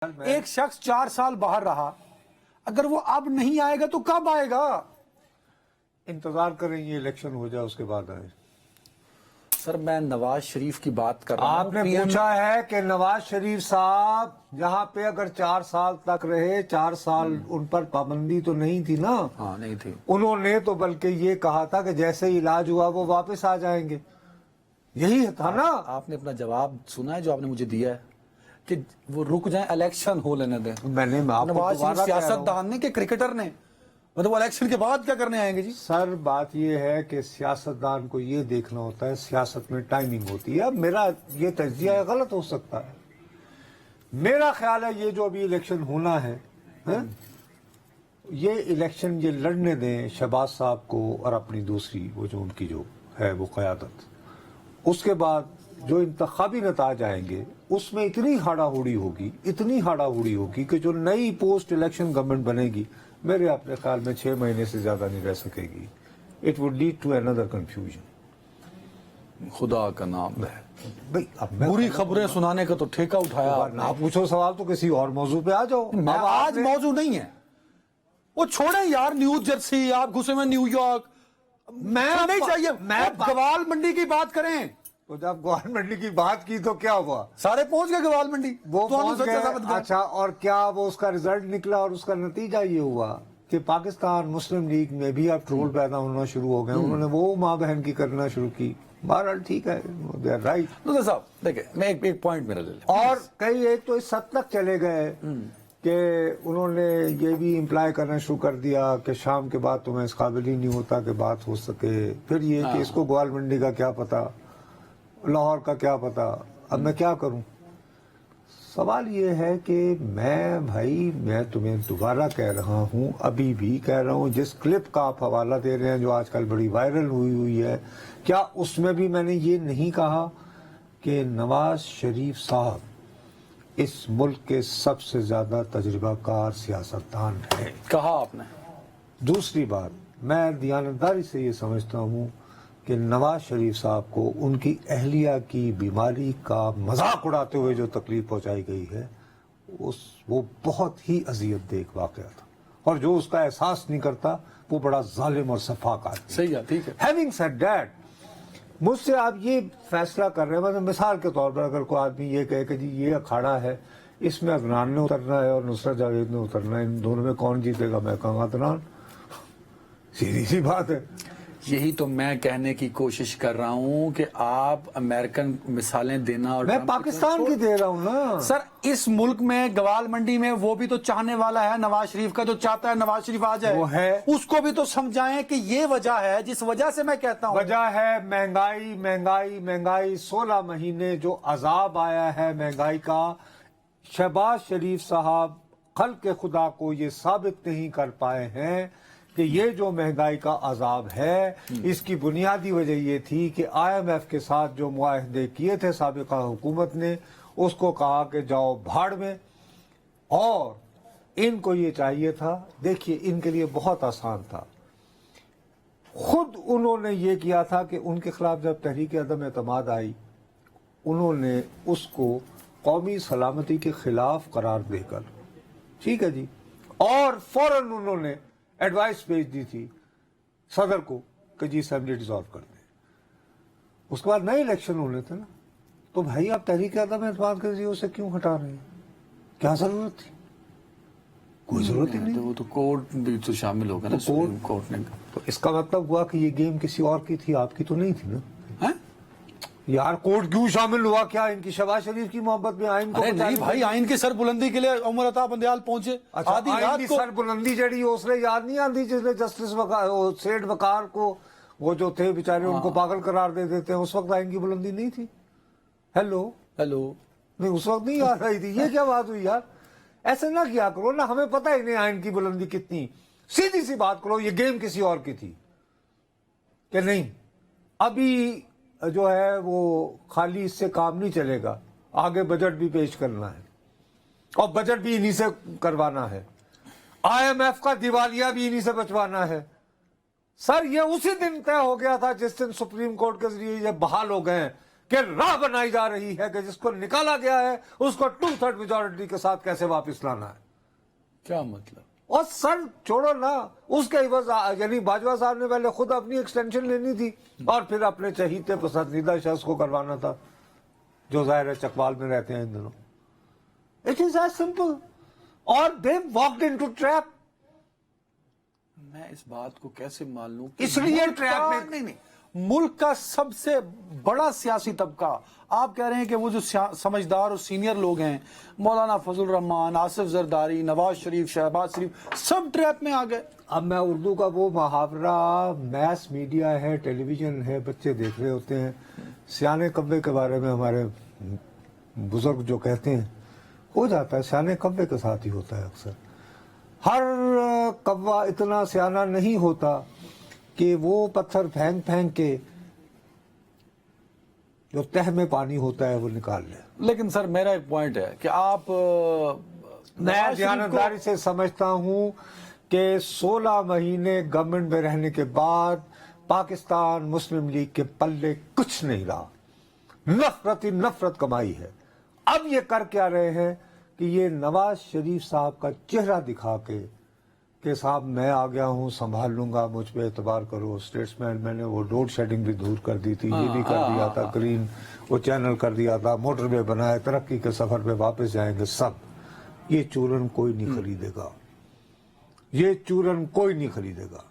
ایک شخص 4 سال باہر رہا، اگر وہ اب نہیں آئے گا تو کب آئے گا؟ انتظار کریں یہ الیکشن ہو جائے اس کے بعد آئے۔ سر میں نواز شریف کی بات کر رہا ہوں۔ آپ نے پوچھا ہے کہ نواز شریف صاحب جہاں پہ اگر 4 سال تک رہے، 4 سال ان پر پابندی تو نہیں تھی نا؟ ہاں نہیں تھی۔ انہوں نے تو بلکہ یہ کہا تھا کہ جیسے ہی علاج ہوا وہ واپس آ جائیں گے، یہی تھا نا؟ آپ نے اپنا جواب سنا ہے جو آپ نے مجھے دیا ہے کہ وہ رک جائیں، الیکشن ہو لینے دیں۔ میں نے نواز شریف سیاست دان نے کہ کرکٹر نے، مطلب الیکشن کے بعد کیا کرنے آئیں گے جی؟ سر بات یہ ہے کہ سیاستدان کو یہ دیکھنا ہوتا ہے، سیاست میں ٹائمنگ ہوتی ہے۔ اب میرا یہ تجزیہ غلط ہو سکتا ہے، میرا خیال ہے یہ جو ابھی الیکشن ہونا ہے، یہ الیکشن یہ لڑنے دیں شہباز صاحب کو اور اپنی دوسری وہ جو ان کی جو ہے وہ قیادت، اس کے بعد جو انتخابی نتائج آئیں گے اس میں اتنی ہاڑا ہوڑی ہوگی کہ جو نئی پوسٹ الیکشن گورنمنٹ بنے گی میرے اپنے خیال میں 6 مہینے سے زیادہ نہیں رہ سکے گی۔ It would lead to another confusion۔ خدا کا نام ہے، بھئی اب میں بری خبریں سنانے کا تو ٹھیکہ اٹھایا آپ نے۔ آپ پوچھو سوال تو کسی اور موضوع پہ آ جاؤ۔ اب آج موضوع نہیں ہے، وہ چھوڑیں یار، نیو جرسی آپ گھسے میں نیو یارک، میں نہیں چاہیے، میں گوال منڈی کی بات کریں۔ تو جب گوال منڈی کی بات کی تو کیا ہوا؟ سارے پہنچ گئے گوال منڈی، وہ تو ہم پہنچ سچا ثابت گئے۔ کریں۔ اچھا، اور کیا وہ اس کا رزلٹ نکلا اور اس کا نتیجہ یہ ہوا کہ پاکستان مسلم لیگ میں بھی اب ٹرول پیدا ہونا شروع ہو گئے، انہوں نے وہ ماں بہن کی کرنا شروع کی۔ بہرحال ٹھیک ہے، دے آر رائٹ۔ نظر صاحب دیکھیں، میں ایک پوائنٹ میرا لے لیں، اور کئی ایک تو اس حد تک چلے گئے کہ انہوں نے یہ بھی امپلائی کرنا شروع کر دیا کہ شام کے بعد تو میں اس قابل ہی نہیں ہوتا کہ بات ہو سکے۔ پھر یہ کہ اس کو گوال منڈی کا کیا پتا، لاہور کا کیا پتا، اب میں کیا کروں؟ سوال یہ ہے کہ میں تمہیں دوبارہ کہہ رہا ہوں، ابھی بھی کہہ رہا ہوں، جس کلپ کا آپ حوالہ دے رہے ہیں جو آج کل بڑی وائرل ہوئی ہے، کیا اس میں بھی میں نے یہ نہیں کہا کہ نواز شریف صاحب اس ملک کے سب سے زیادہ تجربہ کار سیاستدان ہے؟ کہا آپ نے۔ دوسری بات، میں دیانتداری سے یہ سمجھتا ہوں کہ نواز شریف صاحب کو ان کی اہلیہ کی بیماری کا مذاق اڑاتے ہوئے جو تکلیف پہنچائی گئی ہے وہ بہت ہی اذیت دہ واقعہ تھا، اور جو اس کا احساس نہیں کرتا وہ بڑا ظالم اور سفاک آدمی۔ صحیح ہے، ٹھیک ہے۔ Having said that، مجھ سے آپ یہ فیصلہ کر رہے ہیں، مثلا مثال کے طور پر اگر کوئی آدمی یہ کہے کہ جی یہ اکھاڑا ہے، اس میں عدنان نے اترنا ہے اور نصرت جاوید نے اترنا ہے، ان دونوں میں کون جیتے گا؟ میں کہوں گا عدنان، سیدھی سی بات ہے۔ یہی تو میں کہنے کی کوشش کر رہا ہوں کہ آپ امریکن مثالیں دینا، اور میں پاکستان کی دے رہا ہوں نا سر۔ اس ملک میں گوال منڈی میں وہ بھی تو چاہنے والا ہے نواز شریف کا، جو چاہتا ہے نواز شریف آ جائے، وہ ہے۔ اس کو بھی تو سمجھائیں کہ یہ وجہ ہے جس وجہ سے میں کہتا ہوں، وجہ ہے مہنگائی 16 مہینے جو عذاب آیا ہے مہنگائی کا۔ شہباز شریف صاحب خلق خدا کو یہ ثابت نہیں کر پائے ہیں کہ یہ جو مہنگائی کا عذاب ہے اس کی بنیادی وجہ یہ تھی کہ IMF کے ساتھ جو معاہدے کیے تھے سابقہ حکومت نے، اس کو کہا کہ جاؤ بھاڑ میں، اور ان کو یہ چاہیے تھا۔ دیکھیے ان کے لیے بہت آسان تھا، خود انہوں نے یہ کیا تھا کہ ان کے خلاف جب تحریک عدم اعتماد آئی، انہوں نے اس کو قومی سلامتی کے خلاف قرار دے کر، ٹھیک ہے جی، اور فوراً انہوں نے ایڈوائس بھیج دی تھی صدر کو کہ جی اسمبلی ڈیزالو کر دیں۔ اس کے بعد نئے الیکشن ہونے تھے نا، تو بھائی آپ تحریک عدم اعتماد کے ذریعے اسے کیوں ہٹا رہے ہیں؟ کیا ضرورت تھی؟ کوئی ضرورت ہی نہیں۔ وہ تو کورٹ بھی تو شامل ہوگا نا، سپریم کورٹ نے۔ تو اس کا مطلب ہوا کہ یہ گیم کسی اور کی تھی، آپ کی تو نہیں تھی نا یار۔ کورٹ کیوں شامل ہوا؟ کیا ان کی شہباز شریف کی محبت میں آئین کو؟ نہیں بھائی، آئین کی سر بلندی کے لیے عمر عطا بندیال پہنچے آدھی آئین رات کی کو۔ سر بلندی جڑی اس نے یاد نہیں آتی جس نے جسٹس سیٹ وقار کو، وہ جو تھے بیچارے ان کو پاگل قرار دے دیتے ہیں، اس وقت آئین کی بلندی نہیں تھی؟ ہیلو نہیں، اس وقت نہیں یاد رہی تھی؟ یہ کیا بات ہوئی یار؟ ایسے نہ کیا کرو نا، ہمیں پتہ ہی نہیں آئین کی بلندی کتنی، سیدھی سی بات کرو، یہ گیم کسی اور کی تھی کہ نہیں؟ ابھی جو ہے وہ خالی اس سے کام نہیں چلے گا، آگے بجٹ بھی پیش کرنا ہے، اور بجٹ بھی انہی سے کروانا ہے، IMF کا دیوالیہ بھی انہی سے بچوانا ہے۔ سر یہ اسی دن طے ہو گیا تھا جس دن سپریم کورٹ کے ذریعے یہ بحال ہو گئے ہیں کہ راہ بنائی جا رہی ہے کہ جس کو نکالا گیا ہے اس کو 2/3 میجورٹی کے ساتھ کیسے واپس لانا ہے. کیا مطلب؟ اور سر چھوڑو نا، اس کے عوض یعنی باجوہ صاحب نے پہلے خود اپنی ایکسٹینشن لینی تھی اور پھر اپنے چہیتے پسندیدہ شخص کو کروانا تھا جو ظاہر ہے چکوال میں رہتے ہیں ان دنوں. It is as simple. اور دے واکڈ انٹو ٹریپ. میں اس بات کو کیسے مان لوں؟ اس لیے ٹریپ میں نہیں ملک کا سب سے بڑا سیاسی طبقہ، آپ کہہ رہے ہیں کہ وہ جو سمجھدار اور سینئر لوگ ہیں، مولانا فضل الرحمان، آصف زرداری، نواز شریف، شہباز شریف، سب ٹریپ میں آ گئے. اب میں اردو کا وہ محاورہ، میس میڈیا ہے، ٹیلی ویژن ہے، بچے دیکھ رہے ہوتے ہیں، سیانے کبے کے بارے میں ہمارے بزرگ جو کہتے ہیں ہو جاتا ہے. سیانے کبے کے ساتھ ہی ہوتا ہے اکثر. ہر کوا اتنا سیانا نہیں ہوتا کہ وہ پتھر پھینک پھینک کے جو تہ میں پانی ہوتا ہے وہ نکال لے. لیکن سر میرا ایک پوائنٹ ہے کہ آپ میں دیانتداری سے سمجھتا ہوں کہ 16 مہینے گورنمنٹ میں رہنے کے بعد پاکستان مسلم لیگ کے پلے کچھ نہیں رہا. نفرت ہی نفرت کمائی ہے. اب یہ کر کیا رہے ہیں کہ یہ نواز شریف صاحب کا چہرہ دکھا کے کہ صاحب میں آ گیا ہوں، سنبھال لوں گا، مجھ پہ اعتبار کرو. اسٹیٹسمین میں نے وہ لوڈ شیڈنگ بھی دور کر دی تھی، یہ بھی کر دیا تھا، گرین وہ چینل کر دیا تھا، موٹر وے بنائے، ترقی کے سفر پہ واپس جائیں گے سب. یہ چورن کوئی نہیں خریدے گا. یہ چورن کوئی نہیں خریدے گا.